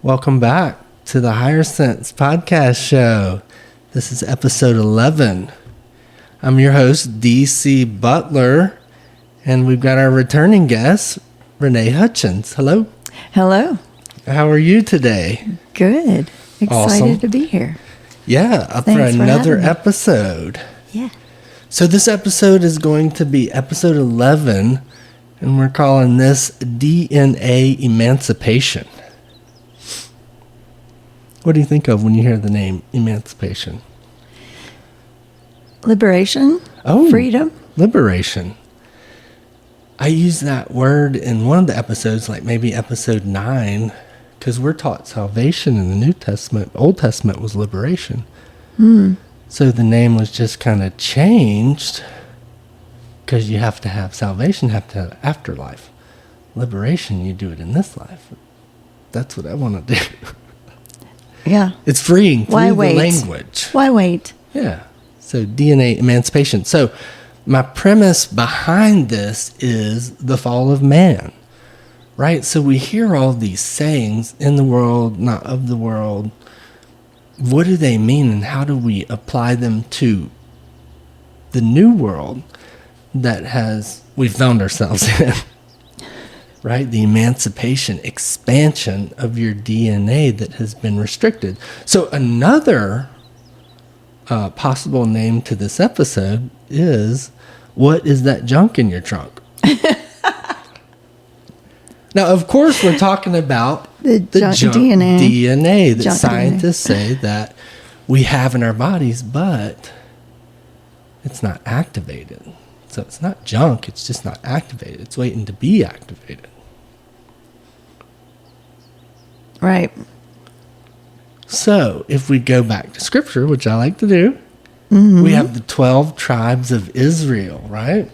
Welcome back to the Higher Sense podcast show. This is episode 11. I'm your host, DC Butler, and we've got our returning guest, Renee Hutchins. Hello. Hello. How are you today? Good. Excited Awesome. to be here. Yeah, up Thanks for for another having me. episode. Yeah. So this episode is going to be episode 11, and we're calling this DNA Emancipation. What do you think of when you hear the name Emancipation? Liberation. Oh, Freedom. Liberation. I use that word in one of the episodes, like maybe episode 9, because we're taught salvation in the New Testament. Old Testament was liberation. So the name was just kind of changed because you have to have salvation, have to have afterlife. Liberation, you do it in this life. That's what I want to do. Yeah. It's freeing through Why the wait? language. Why wait? Yeah. So DNA emancipation. So my premise behind this is the fall of man, right? So we hear all these sayings, in the world, not of the world. What do they mean, and how do we apply them to the new world that we found ourselves in? Right? The emancipation, expansion of your DNA that has been restricted. So another possible name to this episode is, what is that junk in your trunk? Now, of course, we're talking about The junk DNA that Junk scientists say that we have in our bodies, but it's not activated. So it's not junk, it's just not activated. It's waiting to be activated. Right. So if we go back to scripture, which I like to do, we have the 12 tribes of Israel, right?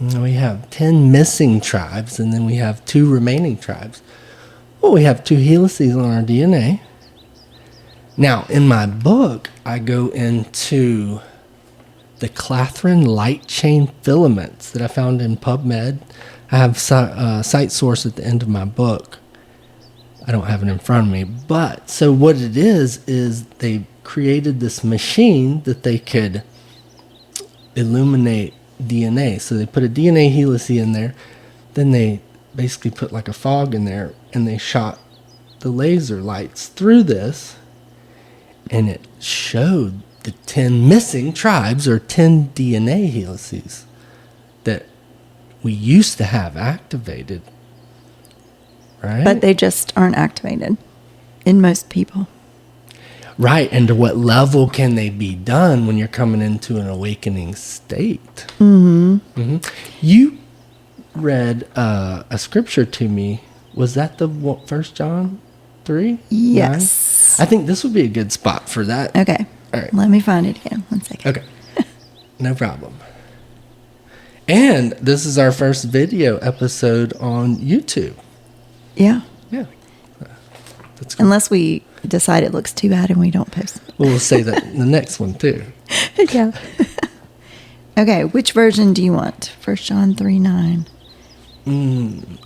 And we have 10 missing tribes, and then we have 2 remaining tribes. Well, we have 2 helices on our DNA. Now, in my book, I go into the Clathrin light chain filaments that I found in PubMed. I have site source at the end of my book. I don't have it in front of me. But, so what it is they created this machine that they could illuminate DNA. So they put a DNA helice in there. Then they basically put like a fog in there, and they shot the laser lights through this, and it showed the 10 missing tribes, or 10 DNA helices that we used to have activated. Right? But they just aren't activated in most people. Right, and to what level can they be done when you're coming into an awakening state? Mm-hmm. You read a scripture to me. Was that the 1 John 3? Yes. 9? I think this would be a good spot for that. Okay. All right. Let me find it again. 1 second. Okay. No problem. And this is our first video episode on YouTube. Yeah. Yeah. That's cool. Unless we decide it looks too bad and we don't post it. We'll say that in the next one, too. Yeah. Okay. Which version do you want? 1 John 3:9.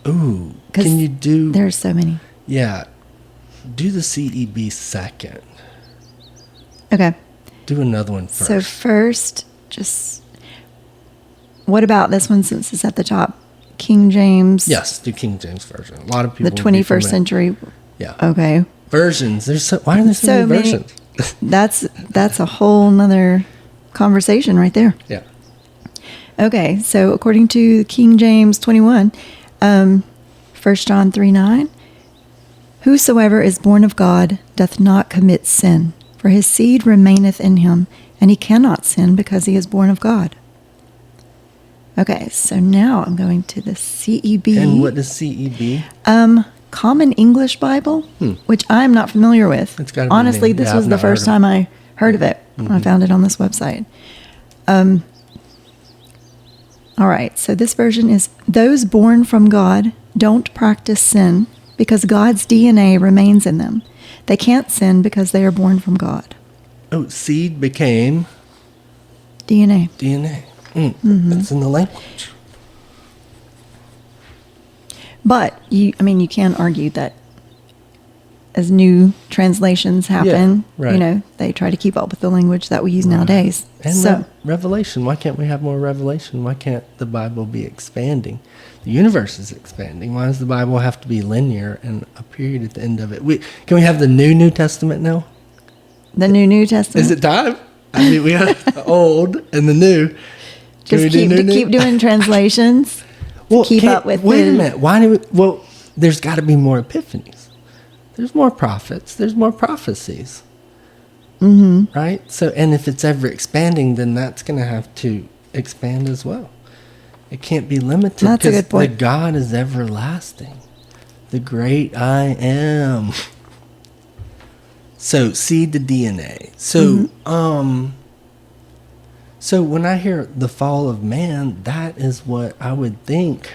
Ooh. 'Cause Can you do... There's so many. Yeah. Do the CEB second. Okay. Do another one first. So first, what about this one since it's at the top? King James. Yes, do King James Version. A lot of people The would be 21st familiar. century. Yeah. Okay. Versions. Why are there so many versions? That's a whole nother conversation right there. Yeah. Okay. So according to King James 21, 1 John 3:9, whosoever is born of God doth not commit sin, for his seed remaineth in him, and he cannot sin because he is born of God. Okay, so now I'm going to the CEB. And what is CEB? Common English Bible, which I'm not familiar with. It's gotta be Honestly, named- this yeah, was I've the not first heard of time I heard of it when I found it on this website. All right, so this version is, those born from God don't practice sin because God's DNA remains in them. They can't sin because they are born from God. Oh, seed became DNA. DNA. That's in the language. But you can argue that as new translations happen, Yeah, right. they try to keep up with the language that we use nowadays. And So, revelation. Why can't we have more revelation? Why can't the Bible be expanding? The universe is expanding. Why does the Bible have to be linear and a period at the end of it? Can we have the New Testament now? the New Testament. Is it time? I mean, we have the old and the new. Can Just we do keep doing translations. Keep up with Wait a minute. There's got to be more epiphanies. There's more prophets. There's more prophecies. Mm-hmm. Right? So, and if it's ever expanding, then that's going to have to expand as well. It can't be limited. That's a good point. The God is everlasting. The great I am. So, seed to DNA. So, So when I hear the fall of man, that is what I would think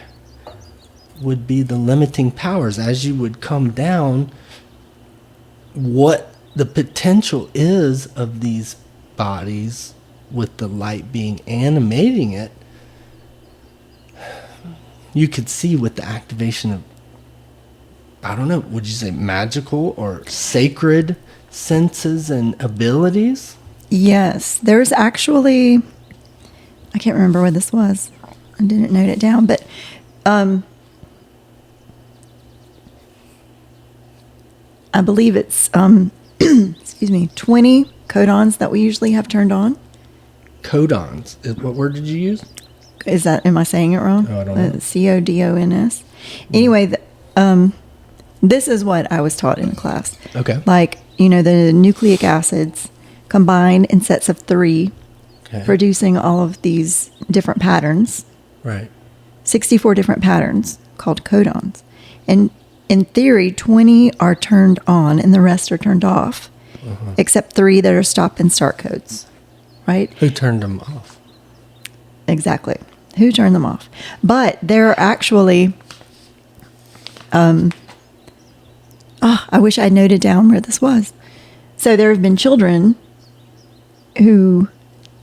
would be the limiting powers. As you would come down, what the potential is of these bodies with the light being animating it, you could see with the activation of, I don't know, would you say magical or sacred senses and abilities? Yes, there's actually, I can't remember where this was. I didn't note it down, but I believe it's, excuse me, 20 codons that we usually have turned on. Codons. What word did you use? Am I saying it wrong? Oh, I don't know. CODONS. Anyway, this is what I was taught in class. Okay. Like, the nucleic acids combine in sets of 3, Okay. producing all of these different patterns, Right. 64 different patterns called codons. And in theory, 20 are turned on and the rest are turned off, except 3 that are stop and start codes, right? Who turned them off? Exactly. Who turned them off? But there are actually, I wish I noted down where this was. So there have been children who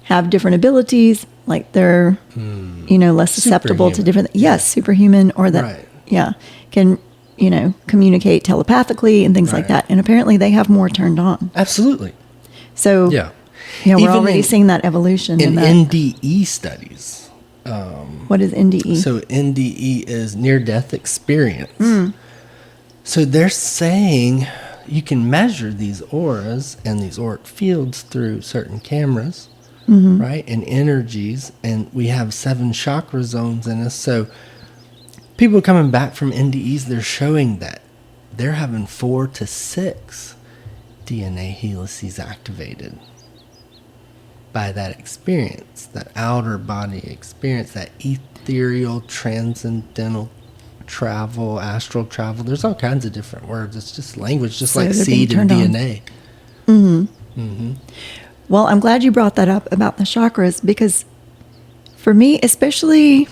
have different abilities, like they're, less susceptible to different, superhuman, or that, Right. can, communicate telepathically and things like Right. that. And apparently they have more turned on. Absolutely. So, Yeah. we're Even already seeing that evolution. In that. NDE studies. What is NDE? So NDE is near-death experience. So they're saying you can measure these auras and these auric fields through certain cameras, right? And energies. And we have 7 chakra zones in us. So people coming back from NDEs, they're showing that they're having 4 to 6 DNA helices activated by that experience, that outer body experience, that ethereal, transcendental travel, astral travel. There's all kinds of different words. It's just language, just So like they're seed being and turned on. DNA. Well, I'm glad you brought that up about the chakras, because for me, especially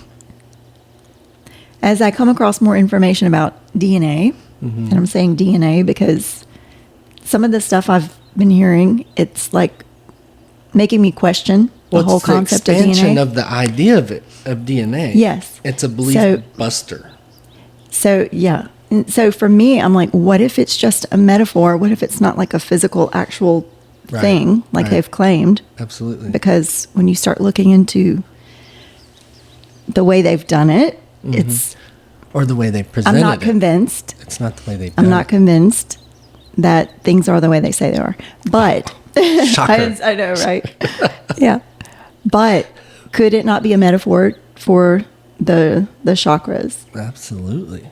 as I come across more information about DNA, and I'm saying DNA because some of the stuff I've been hearing, it's like making me question the whole it's concept the of expansion DNA. of the idea of DNA. Yes. It's a belief So- buster. So, yeah. And so for me, I'm like, what if it's just a metaphor? What if it's not like a physical, actual Right, thing like right. they've claimed? Absolutely. Because when you start looking into the way they've done it, it's, Or the way they presented I'm not it. convinced. It's not the way they've I'm done not it. convinced that things are the way they say they are. But Shocker. I know, right? Yeah. But could it not be a metaphor for the chakras Absolutely.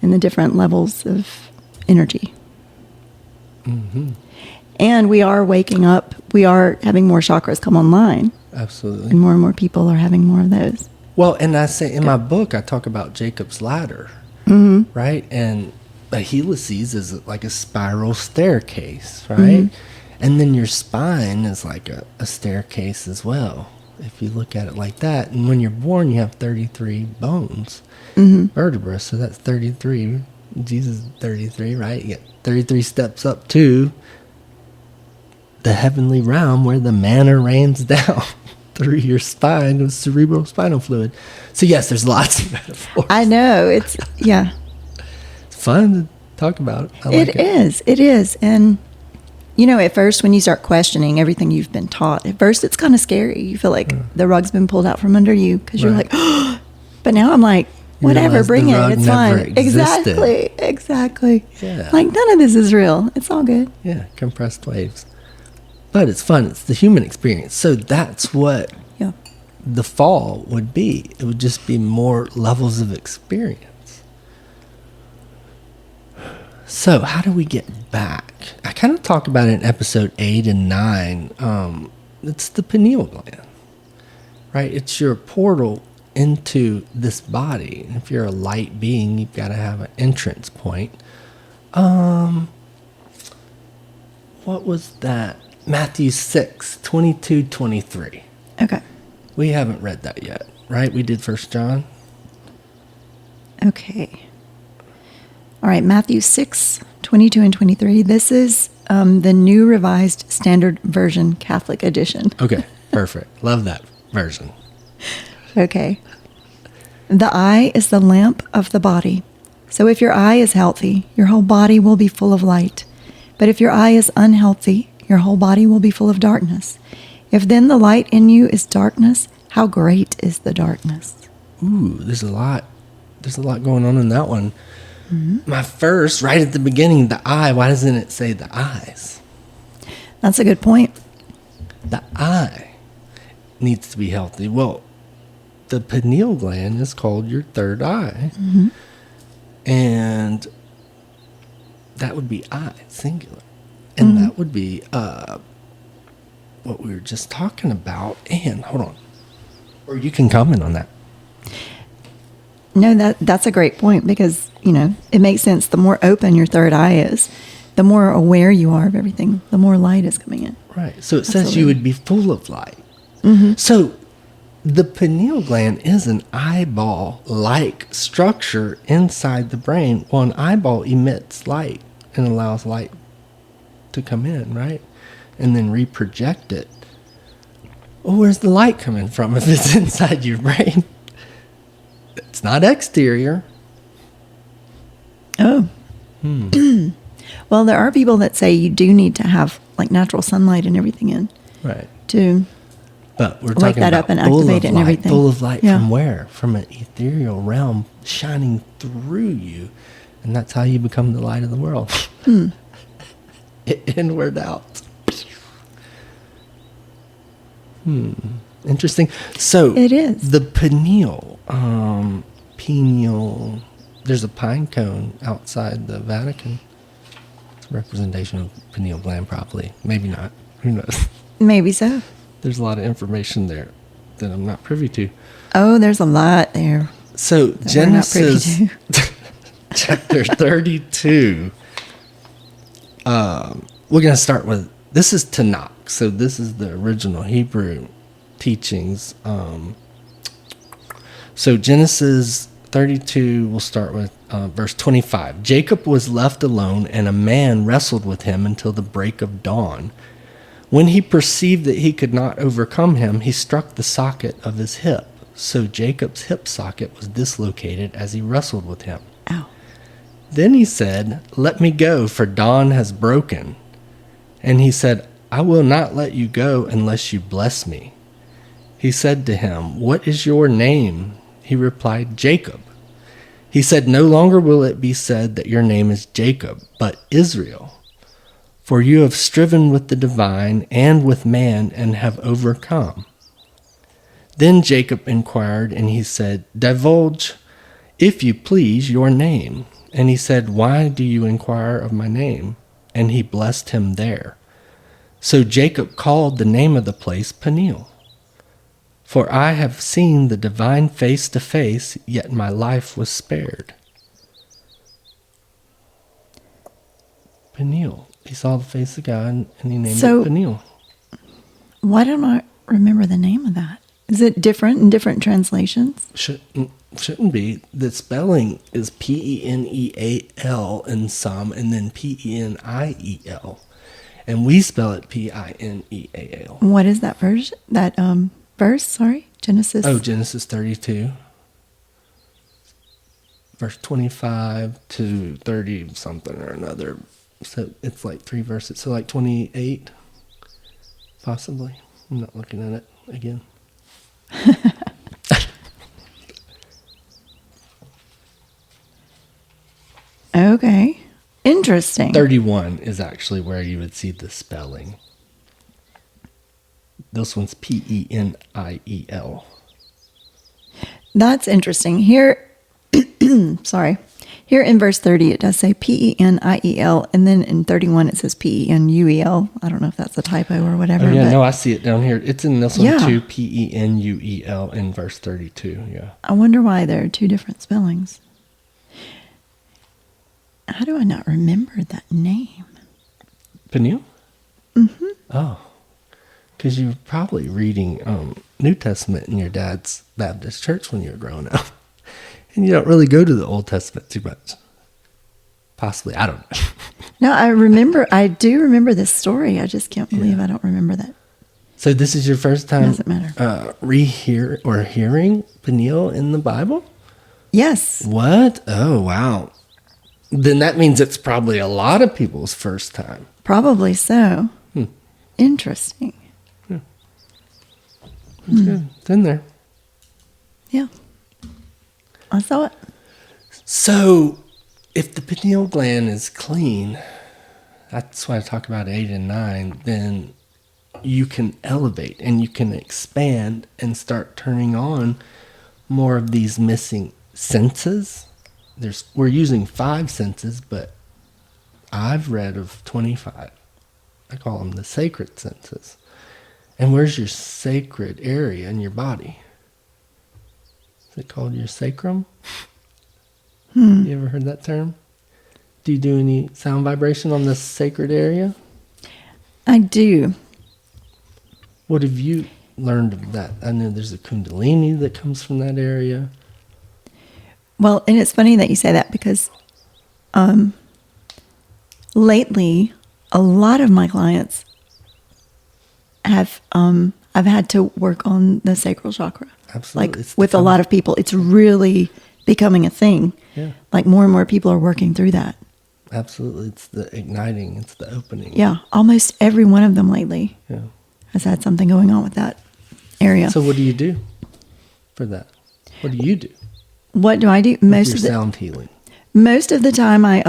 and the different levels of energy? And we are waking up. We are having more chakras come online, Absolutely. and more people are having more of those. Well, and I say in my book, I talk about Jacob's ladder, right? And a helices is like a spiral staircase, right? And then your spine is like a staircase as well, if you look at it like that. And when you're born, you have 33 bones, vertebrae, so that's 33. Jesus is 33, right? You get 33 steps up to the heavenly realm where the manna rains down through your spine with cerebral spinal fluid. So yes, there's lots of metaphors. I know. It's It's fun to Talk about it. I like it. It is. And, you know, at first when you start questioning everything you've been taught, at first it's kind of scary. You feel like the rug's been pulled out from under you because you're like, oh. But now I'm like, You whatever, realize bring the it. rug It's never fine. existed. Exactly. Yeah. Like, none of this is real. It's all good. Yeah, compressed waves. But it's fun. It's the human experience. So that's what Yeah. the fall would be. It would just be more levels of experience. So how do we get back? I kind of talk about it in episode 8 and 9. It's the pineal gland, right? It's your portal into this body. And if you're a light being, you've got to have an entrance point. What was that? Matthew 6:22-23. Okay. We haven't read that yet, right? We did 1 John. Okay. All right. Matthew 6:22 and 23. This is the New Revised Standard Version Catholic Edition. Okay, perfect. Love that version. Okay. The eye is the lamp of the body. So if your eye is healthy, your whole body will be full of light. But if your eye is unhealthy, your whole body will be full of darkness. If then the light in you is darkness, how great is the darkness? Ooh, there's a lot. There's a lot going on in that one. Mm-hmm. My first, right at the beginning, the eye. Why doesn't it say the eyes? That's a good point. The eye needs to be healthy. Well, the pineal gland is called your third eye. Mm-hmm. And that would be eye, singular. And that would be what we were just talking about. And hold on. Or you can comment on that. No, that's a great point because, you know, it makes sense. The more open your third eye is, the more aware you are of everything, the more light is coming in. Right. So it says Absolutely. you would be full of light. Mm-hmm. So the pineal gland is an eyeball-like structure inside the brain. Well, an eyeball emits light and allows light to come in, right? And then reproject it. Well, where's the light coming from if it's inside your brain? It's not exterior. Oh. Well, there are people that say you do need to have like natural sunlight and everything in Right. to But we're wake talking that about up and full activate of it and light. everything. Full of light Yeah. from where? From an ethereal realm shining through you. And that's how you become the light of the world. Inward out. Interesting. So It is. the pineal, there's a pine cone outside the Vatican. It's a representation of pineal gland, probably. Maybe not. Who knows? Maybe so. There's a lot of information there that I'm not privy to. Oh, there's a lot there. So that we're not privy Genesis to. chapter 32. We're going to start with, this is Tanakh. So this is the original Hebrew teachings. So Genesis 32, we'll start with verse 25. Jacob was left alone, and a man wrestled with him until the break of dawn. When he perceived that he could not overcome him, he struck the socket of his hip. So Jacob's hip socket was dislocated as he wrestled with him. Ow. Then he said, "Let me go, for dawn has broken." And he said, "I will not let you go unless you bless me." He said to him, "What is your name?" He replied, "Jacob." He said, "No longer will it be said that your name is Jacob, but Israel. For you have striven with the divine and with man and have overcome." Then Jacob inquired, and he said, "Divulge, if you please, your name." And he said, "Why do you inquire of my name?" And he blessed him there. So Jacob called the name of the place Peniel. For I have seen the divine face to face, yet my life was spared. Peniel. He saw the face of God, and he named it Peniel. Why don't I remember the name of that? Is it different in different translations? Shouldn't be. The spelling is Peneal in some, and then Peniel. And we spell it Pineal. What is that verse? That verse, sorry? Genesis. Oh, Genesis 32. verse 25 to 30 something or another. So it's like 3 verses. So like 28, possibly. I'm not looking at it again. Okay. Interesting. 31 is actually where you would see the spelling. This one's Peniel. That's interesting. Here, sorry. Here in verse 30, it does say Peniel, and then in 31, it says Penuel. I don't know if that's a typo or whatever. Oh, yeah, no, I see it down here. It's in this one Yeah. too, Penuel in verse 32, yeah. I wonder why there are two different spellings. How do I not remember that name? Peniel? Mm-hmm. Oh, because you were probably reading New Testament in your dad's Baptist church when you were growing up. And you don't really go to the Old Testament too much. Possibly, I don't know. No, I do remember this story. I just can't believe I don't remember that. So this is your first time Doesn't matter. hearing Peniel in the Bible? Yes. What? Oh, wow. Then that means it's probably a lot of people's first time. Probably so. Interesting. It's good. It's in there. Yeah. I saw it. So, if the pineal gland is clean, that's why I talk about 8 and 9, then you can elevate and you can expand and start turning on more of these missing senses. We're using 5 senses, but I've read of 25. I call them the sacred senses. And where's your sacred area in your body? Is it called your sacrum? You ever heard that term? Do you do any sound vibration on the sacred area? I do. What have you learned of that? I know there's a kundalini that comes from that area. Well, and it's funny that you say that because lately, a lot of my clients have I've had to work on the sacral chakra. Absolutely. Like with a lot of people, it's really becoming a thing. Yeah. Like more and more people are working through that. Absolutely. It's the igniting. It's the opening. Yeah. Almost every one of them lately Yeah. has had something going on with that area. So what do you do for that? What do you do? What do I do? Your sound healing. Most of the time I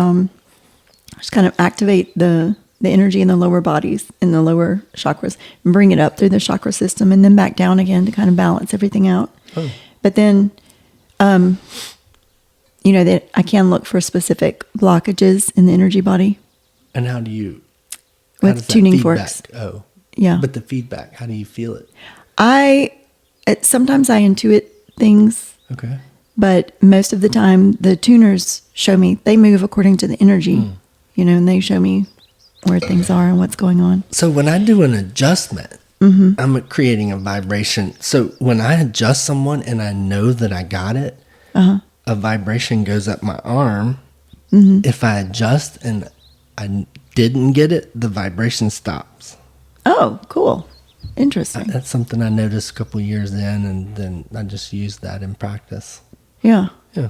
just kind of activate the energy in the lower bodies, in the lower chakras, and bring it up through the chakra system and then back down again to kind of balance everything out. Oh. But then, that I can look for specific blockages in the energy body. And how do you? With does that tuning feedback? forks. Oh. Yeah. But the feedback, how do you feel it? Sometimes I intuit things, Okay. but most of the time the tuners show me, they move according to the energy, and they show me where things are and what's going on. So when I do an adjustment, I'm creating a vibration. So when I adjust someone and I know that I got it, a vibration goes up my arm. If I adjust and I didn't get it, the vibration stops. Oh, cool. Interesting. That's something I noticed a couple years in, and then I just used that in practice. Yeah. Yeah.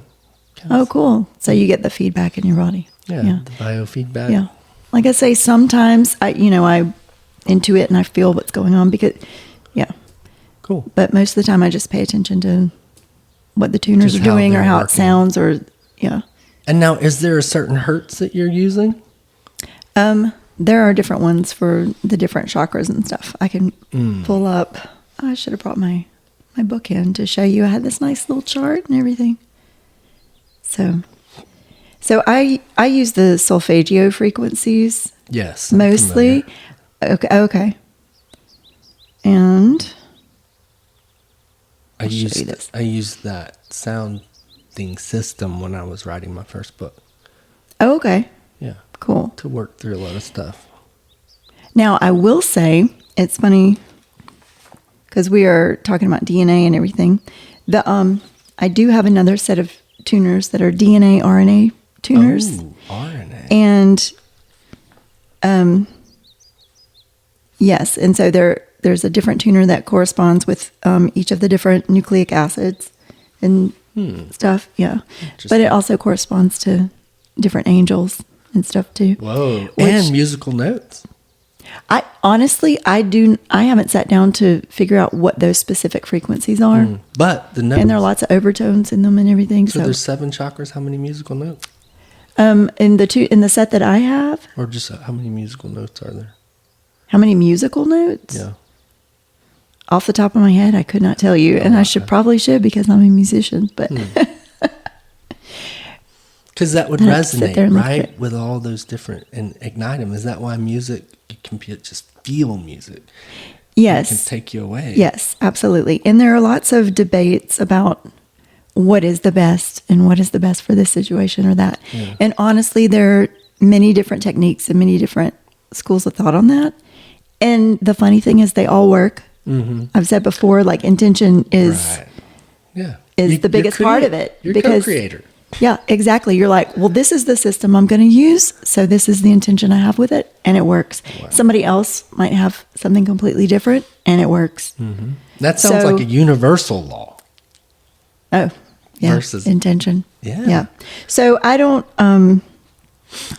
Oh, cool. So you get the feedback in your body. Yeah. The biofeedback. Yeah. Like I say, sometimes I intuit and I feel what's going on because, Cool. but most of the time I just pay attention to what the tuners Just are doing how or they're how it working. sounds or, yeah. And now, is there a certain hertz that you're using? There are different ones for the different chakras and stuff. I can pull up. I should have brought my book in to show you. I had this nice little chart and everything. So I use the solfeggio frequencies Yes. I'm mostly. familiar. Okay. And I I'll show you used this. I used that sounding system when I was writing my first book. oh, okay, Yeah. cool. To work through a lot of stuff. Now I will say it's funny because we are talking about DNA and everything. I do have another set of tuners that are DNA RNA tuners. Oh, RNA. And yes, and so there's a different tuner that corresponds with each of the different nucleic acids, and stuff. Yeah. But Interesting. it also corresponds to different angels and stuff too. Whoa. Which- And musical notes. I honestly, I haven't sat down to figure out what those specific frequencies are. But the notes. And there are lots of overtones in them and everything. So So, there's 7 chakras. How many musical notes? in the set that I have, Or just how many musical notes are there? how many musical notes? Yeah. Off the top of my head, I could not tell you, and I probably should because I'm a musician. But Because that would I'd have to sit there resonate, and look at right? it. With all those different, and ignite them. Is that why music, you can just feel music? It can yes, take you away. yes, absolutely. And there are lots of debates about what is the best and what is the best for this situation or that. Yeah. And honestly, there are many different techniques and many different schools of thought on that. And the funny thing is, they all work. Mm-hmm. I've said before, like intention is Right. Yeah. is the biggest part of it. You're because co-creator. Yeah, exactly. You're like, well, this is the system I'm going to use, so this is the intention I have with it, and it works. Wow. Somebody else might have something completely different, and it works. That sounds So- like a universal law. Oh, yeah, Versus- intention. Yeah. So I don't.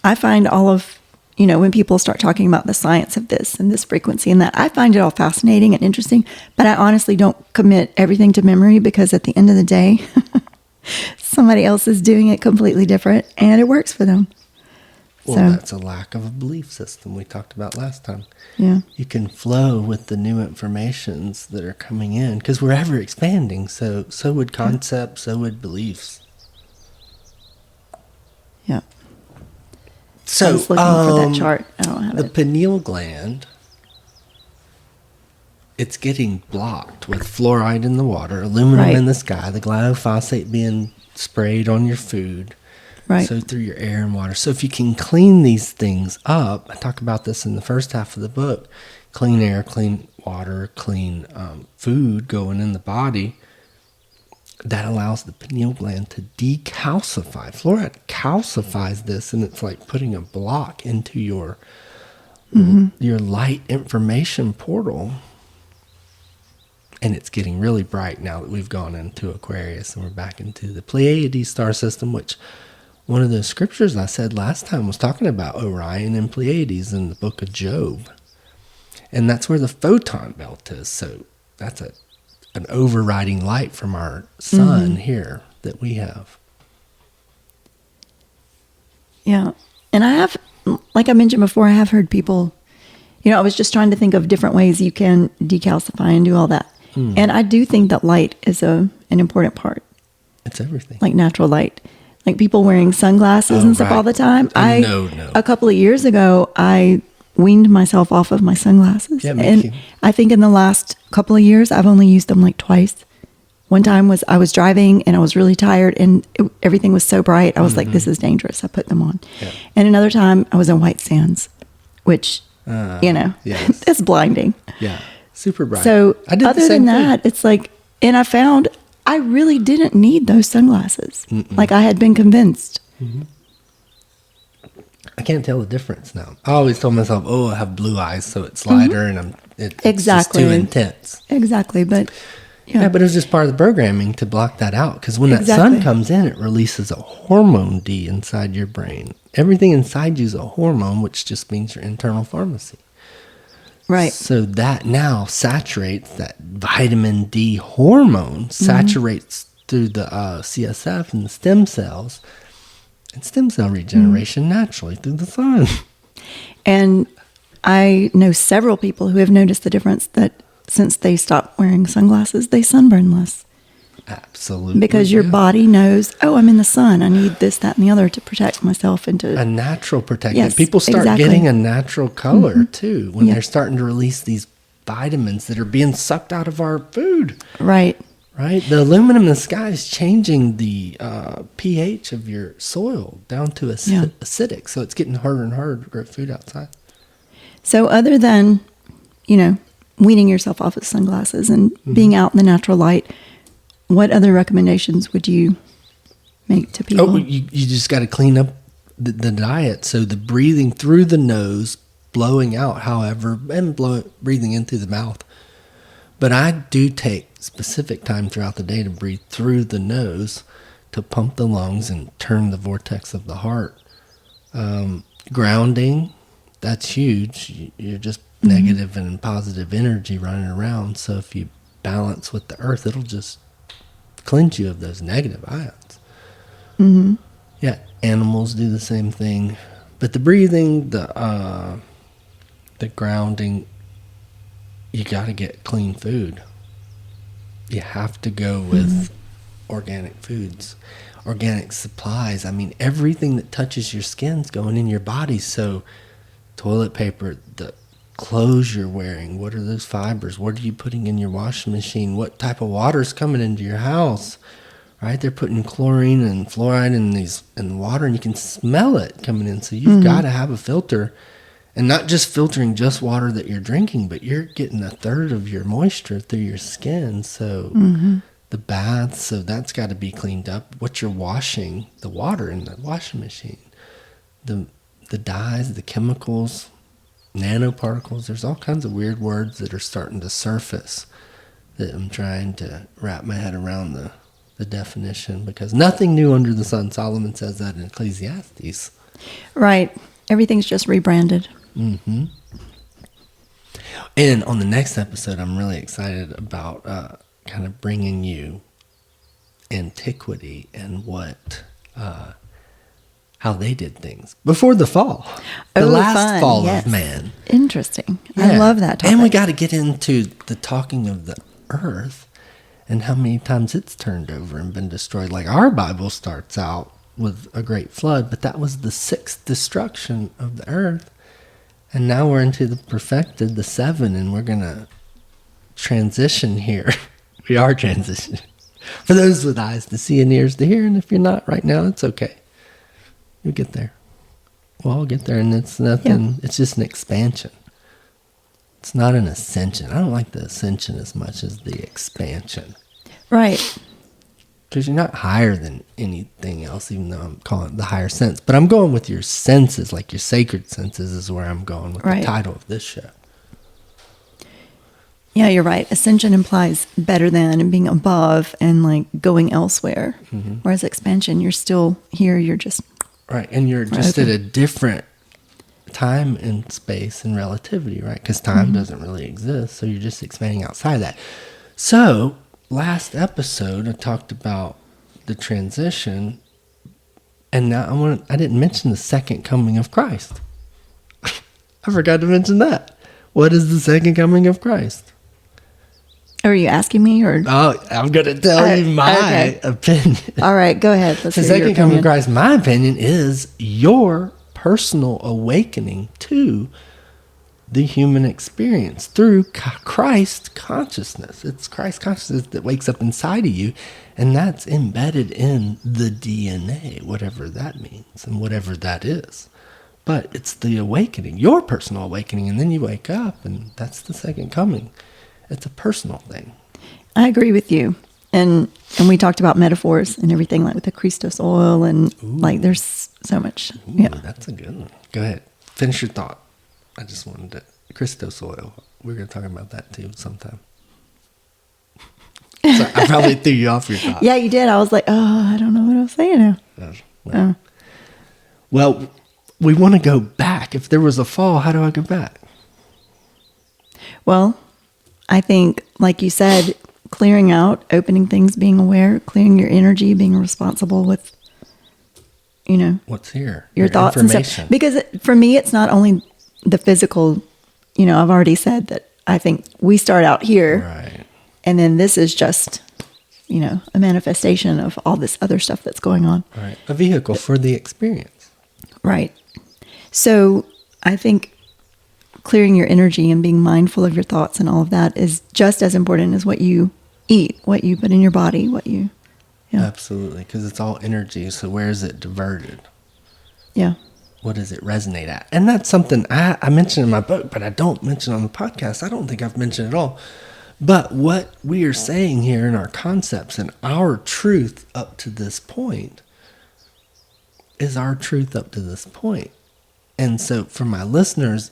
I find all of when people start talking about the science of this and this frequency and that, I find it all fascinating and interesting. But I honestly don't commit everything to memory because at the end of the day, somebody else is doing it completely different, and it works for them. Well, So- that's a lack of a belief system we talked about last time. Yeah. You can flow with the new informations that are coming in because we're ever expanding. So would concepts, so would beliefs. Yeah. So I was looking for that chart. I don't have the it. pineal gland, it's getting blocked with fluoride in the water, aluminum Right. in the sky, the glyphosate being sprayed on your food. Right. So through your air and water. So if you can clean these things up, I talk about this in the first half of the book, clean air, clean water, clean food going in the body, that allows the pineal gland to decalcify. Fluoride calcifies this, and it's like putting a block into your light information portal. And it's getting really bright now that we've gone into Aquarius and we're back into the Pleiades star system, which one of the scriptures I said last time was talking about Orion and Pleiades in the book of Job. And that's where the photon belt is. So that's an overriding light from our sun here that we have. Yeah. And I have, like I mentioned before, I have heard people, I was just trying to think of different ways you can decalcify and do all that. And I do think that light is an important part, It's everything. like natural light. Like people wearing sunglasses Oh, and stuff right. all the time. No. A couple of years ago, I weaned myself off of my sunglasses. Yeah, me and too. I think in the last couple of years, I've only used them like twice. One time was I was driving and I was really tired and everything was so bright. I was like, this is dangerous. I put them on. Yeah. And another time I was in white sands, which, yes. it's blinding. Yeah. Super bright. So I did the other same than that, it's like, and I found I really didn't need those sunglasses. Like I had been convinced. I can't tell the difference now. I always told myself, I have blue eyes, so it's lighter and it's Exactly. just too intense. Exactly. But Yeah, but it was just part of the programming to block that out. Because when that Exactly. sun comes in, it releases a hormone D inside your brain. Everything inside you is a hormone, which just means your internal pharmacy. right. So that now saturates that vitamin D hormone, saturates through the CSF and the stem cells, and stem cell regeneration naturally through the sun. And I know several people who have noticed the difference that since they stopped wearing sunglasses, they sunburn less. Absolutely. Because your yeah. body knows, I'm in the sun. I need this, that, and the other to protect myself and to. A natural protectant. Yes, People start exactly. getting a natural color too when Yeah. they're starting to release these vitamins that are being sucked out of our food. Right. Right? The aluminum in the sky is changing the pH of your soil down to acidic. So it's getting harder and harder to grow food outside. So, other than, weaning yourself off of sunglasses and being out in the natural light, what other recommendations would you make to people? Oh, you just got to clean up the diet. So the breathing through the nose, blowing out, however, and breathing in through the mouth But I do take specific time throughout the day to breathe through the nose to pump the lungs and turn the vortex of the heart. Grounding, that's huge. You're just negative and positive energy running around. So if you balance with the earth, it'll just cleanse you of those negative ions. Mm-hmm. Yeah, animals do the same thing. But the breathing, the grounding, you got to get clean food. You have to go with organic foods, organic supplies. I mean, everything that touches your skin's going in your body. So toilet paper, the clothes you're wearing, what are those fibers? What are you putting in your washing machine? What type of water's coming into your house? Right? They're putting chlorine and fluoride in the water, and you can smell it coming in. So you've got to have a filter. And not just filtering just water that you're drinking, but you're getting a third of your moisture through your skin. So the baths, so that's got to be cleaned up. What you're washing, the water in the washing machine, the dyes, the chemicals, nanoparticles. There's all kinds of weird words that are starting to surface that I'm trying to wrap my head around the definition, because nothing new under the sun. Solomon says that in Ecclesiastes. Right. Everything's just rebranded. Mm-hmm. And on the next episode, I'm really excited about kind of bringing you antiquity and how they did things before the fall. The last fall of man. Interesting. Yeah. I love that topic. And we got to get into the talking of the earth and how many times it's turned over and been destroyed. Like our Bible starts out with a great flood, but that was the sixth destruction of the earth. And now we're into the perfected, the 7, and we're going to transition here. We are transitioning. For those with eyes to see and ears to hear, and if you're not right now, it's okay. You'll get there. We'll all get there, and it's nothing. It's just an expansion. It's not an ascension. I don't like the ascension as much as the expansion. Right. Because you're not higher than anything else, even though I'm calling it the higher sense. But I'm going with your senses, like your sacred senses is where I'm going with the title of this show. Yeah, you're right. Ascension implies better than and being above and like going elsewhere. Mm-hmm. Whereas expansion, you're still here. You're just... Right, and you're just at a different time and space and relativity, right? Because time doesn't really exist, so you're just expanding outside of that. So... last episode, I talked about the transition, and now I didn't mention the second coming of Christ. I forgot to mention that. What is the second coming of Christ? Are you asking me, or? Oh, I'm going to tell you my opinion. All right, go ahead. Let's the hear second coming of Christ, my opinion, is your personal awakening to the human experience through Christ consciousness. It's Christ consciousness that wakes up inside of you, and that's embedded in the DNA, whatever that means and whatever that is. But it's the awakening, your personal awakening, and then you wake up, and that's the second coming. It's a personal thing. I agree with you. And we talked about metaphors and everything, like with the Christos oil, and like there's so much. Ooh, that's a good one. Go ahead. Finish your thought. I just wanted to... Christos oil. We're going to talk about that too sometime. So I probably threw you off your thought. Yeah, you did. I was like, oh, I don't know what I was saying now. Well, we want to go back. If there was a fall, how do I go back? Well, I think, like you said, clearing out, opening things, being aware, clearing your energy, being responsible with, what's here, your thoughts and stuff. Because for me, it's not only the physical. I've already said that I think we start out here, right, and then this is just, a manifestation of all this other stuff that's going on. Right, a vehicle for the experience. Right. So I think clearing your energy and being mindful of your thoughts and all of that is just as important as what you eat, what you put in your body, Absolutely, because it's all energy. So where is it diverted? Yeah. What does it resonate at? And that's something I mentioned in my book, but I don't mention on the podcast. I don't think I've mentioned at all. But what we are saying here in our concepts and our truth up to this point is our truth up to this point. And so for my listeners,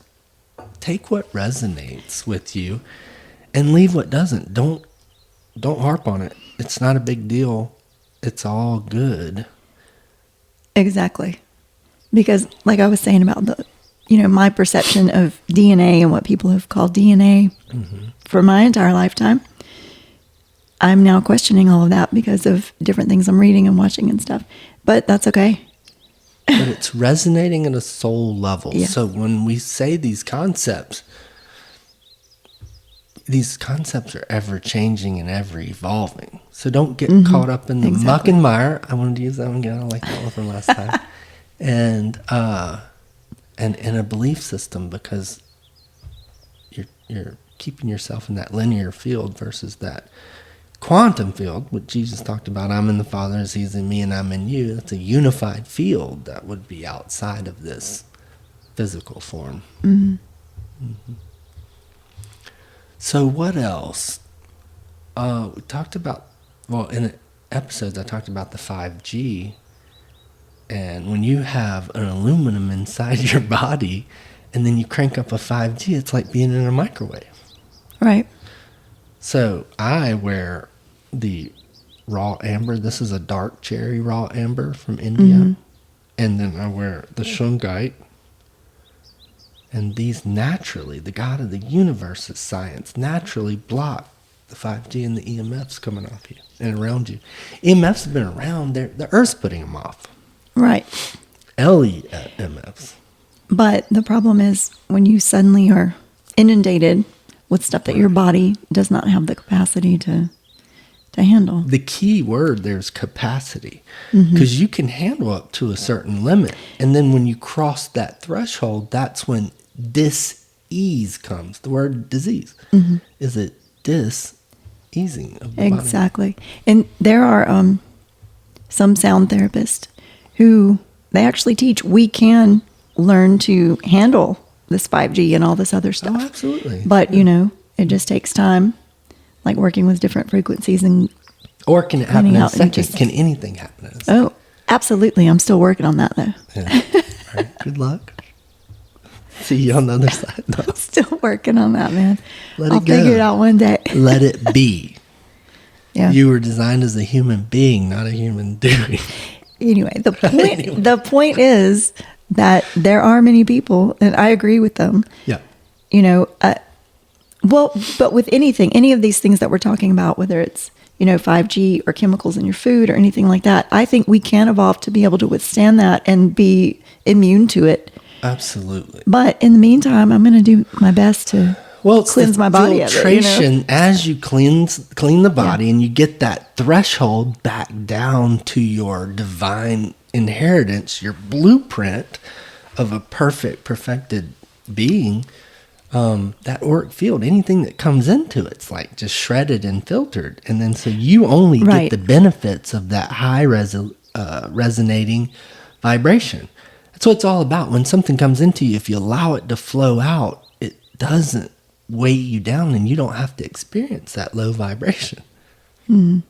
take what resonates with you and leave what doesn't. Don't harp on it. It's not a big deal. It's all good. Exactly. Because like I was saying about my perception of DNA and what people have called DNA for my entire lifetime, I'm now questioning all of that because of different things I'm reading and watching and stuff. But that's okay. But it's resonating at a soul level. Yeah. So when we say these concepts are ever changing and ever evolving. So don't get caught up in the muck and mire. I wanted to use that one again. I like that one from last time. And in a belief system, because you're keeping yourself in that linear field versus that quantum field, what Jesus talked about. I'm in the Father as He's in me, and I'm in you. That's a unified field that would be outside of this physical form. Mm-hmm. Mm-hmm. So what else? We talked about, in the episodes I talked about the 5G, and when you have an aluminum inside your body and then you crank up a 5G, it's like being in a microwave. Right. So I wear the raw amber. This is a dark cherry raw amber from India. Mm-hmm. And then I wear the shungite. And these naturally, the God of the universe's science, naturally block the 5G and the EMFs coming off you and around you. EMFs have been around. The Earth's putting them off. Right. LEMFs. But the problem is when you suddenly are inundated with stuff that your body does not have the capacity to handle. The key word there's capacity, because you can handle up to a certain limit. And then when you cross that threshold, that's when dis-ease comes. The word disease. Is it dis-easing of the exactly. Body? And there are some sound therapists who they actually teach we can learn to handle this 5G and all this other stuff. Oh, absolutely. But, it just takes time, like working with different frequencies. Or can it happen in a second? Can anything happen in a second? Oh, absolutely. I'm still working on that, though. Yeah. All right. Good luck. See you on the other side. No. I'm still working on that, man. I'll figure it out one day. Let it be. Yeah. You were designed as a human being, not a human doing. Anyway, the point is that there are many people, and I agree with them. Yeah. But with anything, any of these things that we're talking about, whether it's 5G or chemicals in your food or anything like that, I think we can evolve to be able to withstand that and be immune to it. Absolutely. But in the meantime, I'm going to do my best to cleanse my body of it. Filtration, as you clean the body and you get that threshold back down to your divine inheritance, your blueprint of a perfected being, that auric field, anything that comes into it's like just shredded and filtered. And then so you only get the benefits of that high resonating vibration. That's what it's all about. When something comes into you, if you allow it to flow out, it doesn't weigh you down and you don't have to experience that low vibration. Did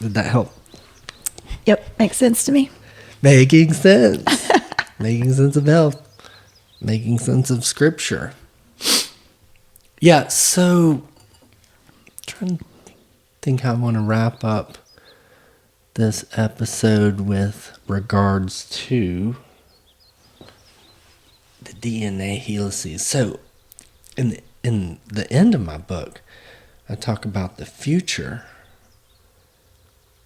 that help? Yep, makes sense to me. Making sense. Making sense of health. Making sense of scripture. Yeah, so trying to think how I want to wrap up this episode with regards to the DNA helices. So in the end of my book, I talk about the future.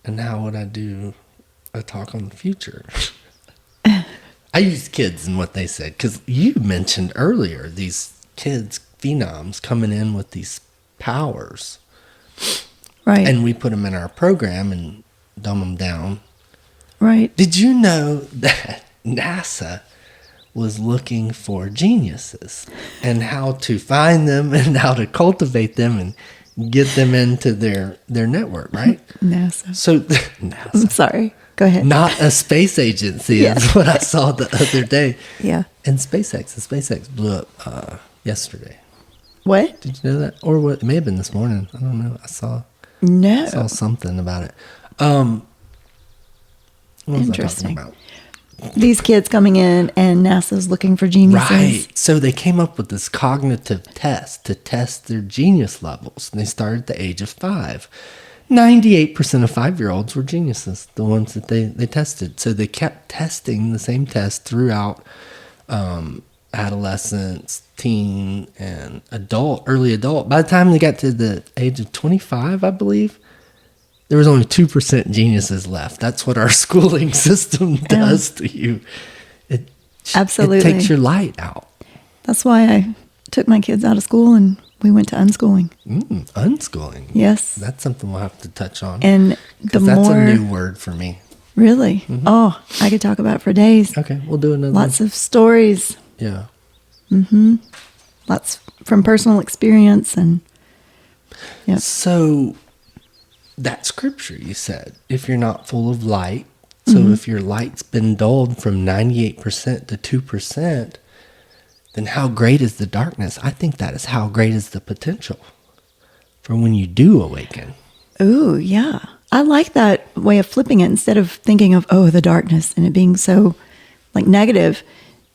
And now what I do, I talk on the future. I use kids and what they said, because you mentioned earlier these kids, phenoms, coming in with these powers. Right. And we put them in our program and dumb them down. Right. Did you know that NASA was looking for geniuses and how to find them and how to cultivate them and get them into their network, right? NASA. So NASA. I'm sorry. Go ahead. Not a space agency is what I saw the other day. Yeah. And the SpaceX blew up yesterday. What? Did you know that? Or what? It may have been this morning. I don't know. I saw something about it. What was I talking about? these kids coming in and NASA's looking for geniuses. Right. So they came up with this cognitive test to test their genius levels. And they started at the age of 5. 98% of 5-year-olds were geniuses, the ones that they tested. So they kept testing the same test throughout adolescence, teen, and early adult. By the time they got to the age of 25, I believe, there was only 2% geniuses left. That's what our schooling system does to you. Absolutely. It takes your light out. That's why I took my kids out of school and we went to unschooling. Unschooling. Yes. That's something we'll have to touch on. And that's a new word for me. Really? Mm-hmm. Oh, I could talk about it for days. Okay, we'll do another. Lots of stories. Yeah. Mm-hmm. Lots from personal experience and yeah. So that scripture you said, if you're not full of light, so if your light's been dulled from 98% to 2%, then how great is the darkness? I think that is how great is the potential for when you do awaken. Ooh, yeah. I like that way of flipping it. Instead of thinking of, the darkness and it being so like negative,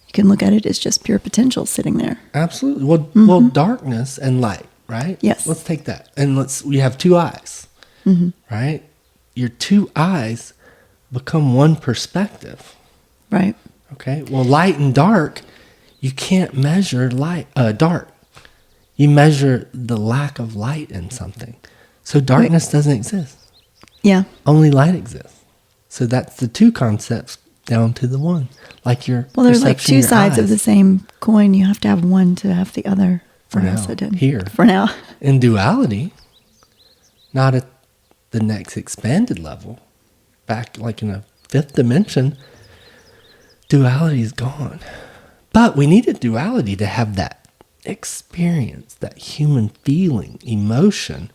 you can look at it as just pure potential sitting there. Absolutely. Well, darkness and light, right? Yes. Let's take that. And we have 2 eyes, right? Your 2 eyes become one perspective. Right. Okay. Well, light and dark, you can't measure dark. You measure the lack of light in something. So darkness doesn't exist. Yeah. Only light exists. So that's the 2 concepts down to the 1. Like your Well, there's like perception, 2 your sides of eyes. the same coin. You have to have one to have the other. For or else now, it didn't. here. For now. In duality, not at the next expanded level, back like in a 5th dimension, duality is gone. But we needed duality to have that experience, that human feeling, emotion,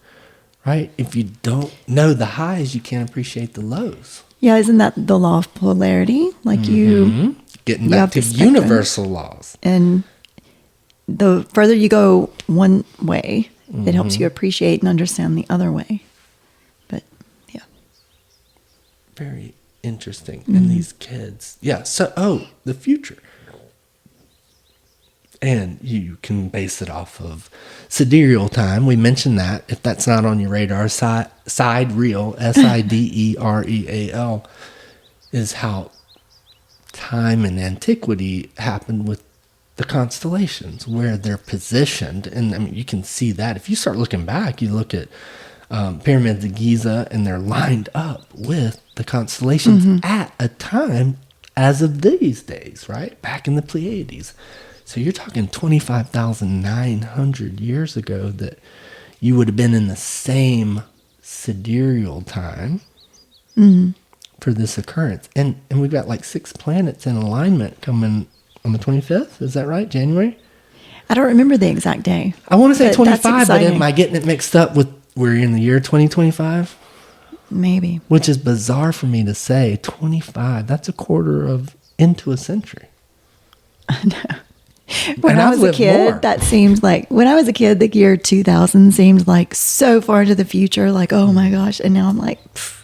right? If you don't know the highs, you can't appreciate the lows. Yeah, isn't that the law of polarity? Like you Getting you back have to the spectrum. universal laws. And the further you go one way, it helps you appreciate and understand the other way. But yeah. Very interesting. And these kids. Yeah. So, the future. And you can base it off of sidereal time. We mentioned that. If that's not on your radar, sidereal, Sidereal, is how time and antiquity happened with the constellations, where they're positioned. And I mean, you can see that. If you start looking back, you look at pyramids of Giza, and they're lined up with the constellations at a time as of these days, right? Back in the Pleiades. So you're talking 25,900 years ago that you would have been in the same sidereal time for this occurrence. And we've got like 6 planets in alignment coming on the 25th. Is that right? January? I don't remember the exact day. I want to say But 25, that's but exciting. am I getting it mixed up with we're in the year 2025? Maybe. Which is bizarre for me to say. 25, that's a quarter of into a century. I know. When And I I've was a lived kid, more. that seemed like, when I was a kid, the year 2000 seemed like so far into the future, like, oh my gosh. And now I'm like, pfft.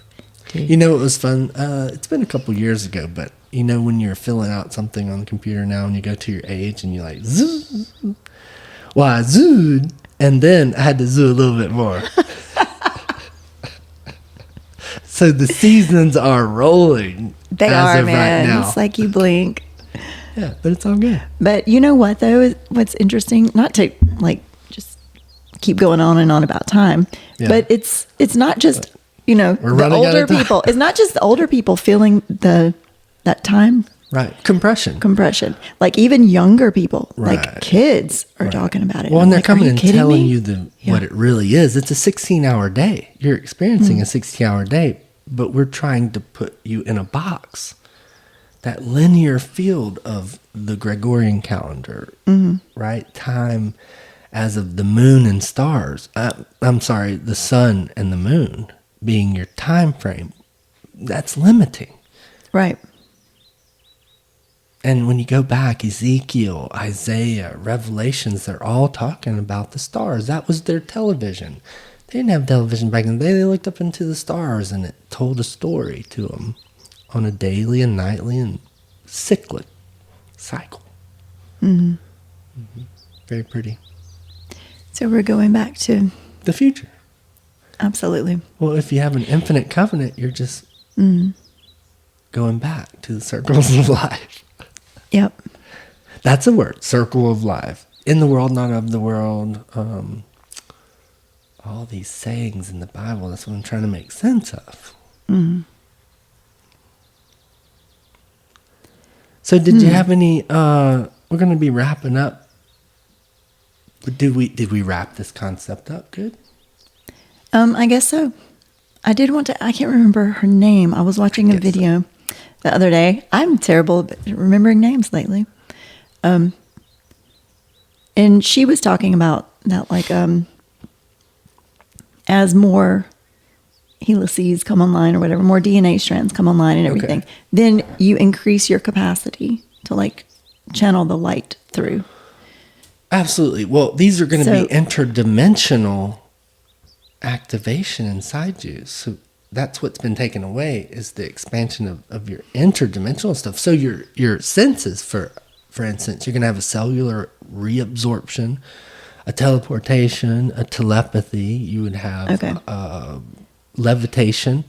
You know, it was fun. It's been a couple years ago, but you know, when you're filling out something on the computer now and you go to your age and you're like, zzz, well, I zooed, and then I had to zoo a little bit more. So the seasons are rolling. They as are, of man. Right now. It's like you blink. Yeah, but it's all good. But you know what, though? What's interesting, not to like just keep going on and on about time, Yeah. but it's not just, We're the running out older of time. people. It's not just the older people feeling that time Right. Compression. Like even younger people, Right. like kids are talking about it. Well, and they're Like, are coming you and kidding telling me? you Yeah. what it really is. It's a 16-hour day. You're experiencing a 16-hour day, but we're trying to put you in a box. That linear field of the Gregorian calendar, right? Time as of the moon and stars. I'm sorry, the sun and the moon being your time frame. That's limiting. Right. And when you go back, Ezekiel, Isaiah, Revelations, they're all talking about the stars. That was their television. They didn't have television back in the day. They looked up into the stars and it told a story to them on a daily and nightly and cyclic cycle. Mm-hmm. Very pretty. So we're going back to The future. absolutely. Well, if you have an infinite covenant, you're just going back to the circles of life. Yep. That's a word, circle of life. In the world, not of the world. All these sayings in the Bible, that's what I'm trying to make sense of. So did you have any, we're going to be wrapping up. Did we wrap this concept up good? I guess so. I did want to, I can't remember her name. I was watching a video the other day. I'm terrible at remembering names lately. And she was talking about that, like, as more helices come online or whatever, more DNA strands come online and everything, then you increase your capacity to like channel the light through. Absolutely. Well, these are going to be interdimensional activation inside you. So that's what's been taken away is the expansion of your interdimensional stuff. So your senses, for instance, you're going to have a cellular reabsorption, a teleportation, a telepathy. You would have levitation.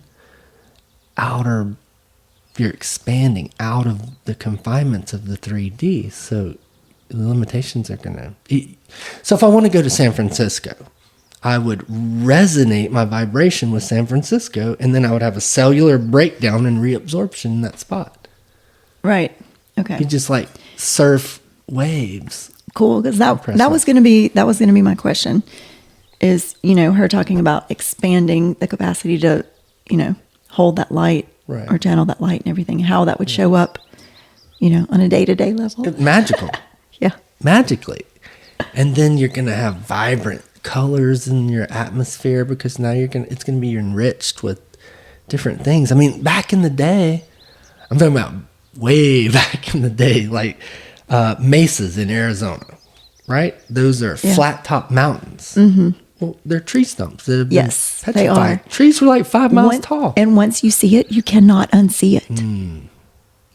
You're expanding out of the confinements of the 3D. So the limitations are going to... So if I want to go to San Francisco, I would resonate my vibration with San Francisco, and then I would have a cellular breakdown and reabsorption in that spot. Right. Okay. You just like surf waves. Cool, because that was going to be my question. Is her talking about expanding the capacity to hold that light or channel that light and everything. How that would show up, on a day-to-day level. Magical. Yeah. Magically, and then you're going to have vibrant colors in your atmosphere because now it's going to be enriched with different things. I mean, back in the day, I'm talking about way back in the day, like mesas in Arizona, right? Those are flat top mountains. Mm-hmm. Well, they're tree stumps that have been petrified. They are. Trees were like 5 miles tall. And once you see it, you cannot unsee it.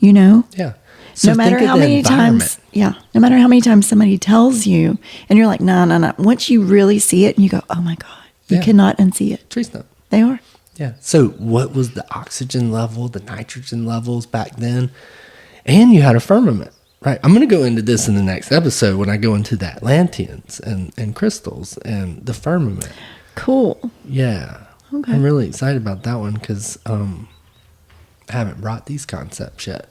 Yeah. So no matter how many times, no matter how many times somebody tells you, and you're like, no. Once you really see it, and you go, oh my God, you cannot unsee it. Tree stump. They are. Yeah. So what was the oxygen level, the nitrogen levels back then? And you had a firmament, right? I'm going to go into this in the next episode when I go into the Atlanteans and crystals and the firmament. Cool. Yeah. Okay. I'm really excited about that one because I haven't brought these concepts yet.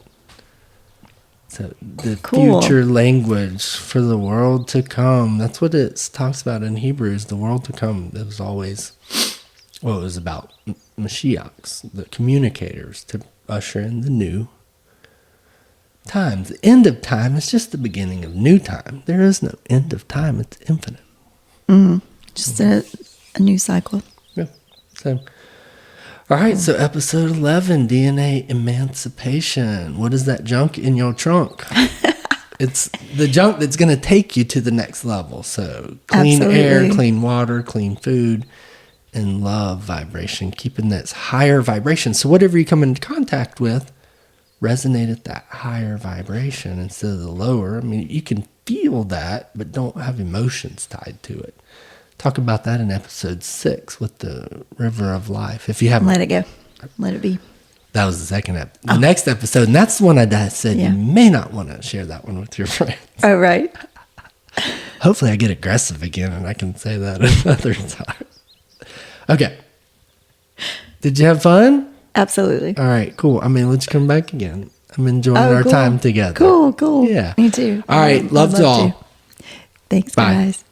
So the future language for the world to come. That's what it talks about in Hebrews, the world to come. It was always, it was about Mashiachs, the communicators, to usher in the new times. The end of time is just the beginning of new time. There is no end of time. It's infinite. Just a new cycle. Yeah. So... All right, so episode 11, DNA Emancipation. What is that junk in your trunk? It's the junk that's going to take you to the next level. So clean air, clean water, clean food, and love vibration, keeping that higher vibration. So whatever you come into contact with, resonate at that higher vibration instead of the lower. I mean, you can feel that, but don't have emotions tied to it. Talk about that in episode 6 with the river of life. If you haven't, let it go, let it be. That was the second episode. The next episode, and that's the one I said you may not want to share that one with your friends. Oh, right. Hopefully, I get aggressive again, and I can say that another time. Okay. Did you have fun? Absolutely. All right, cool. I mean, let's come back again. I'm enjoying our time together. Cool. Yeah. Me too. All right. Love to all. Thanks, Bye. guys.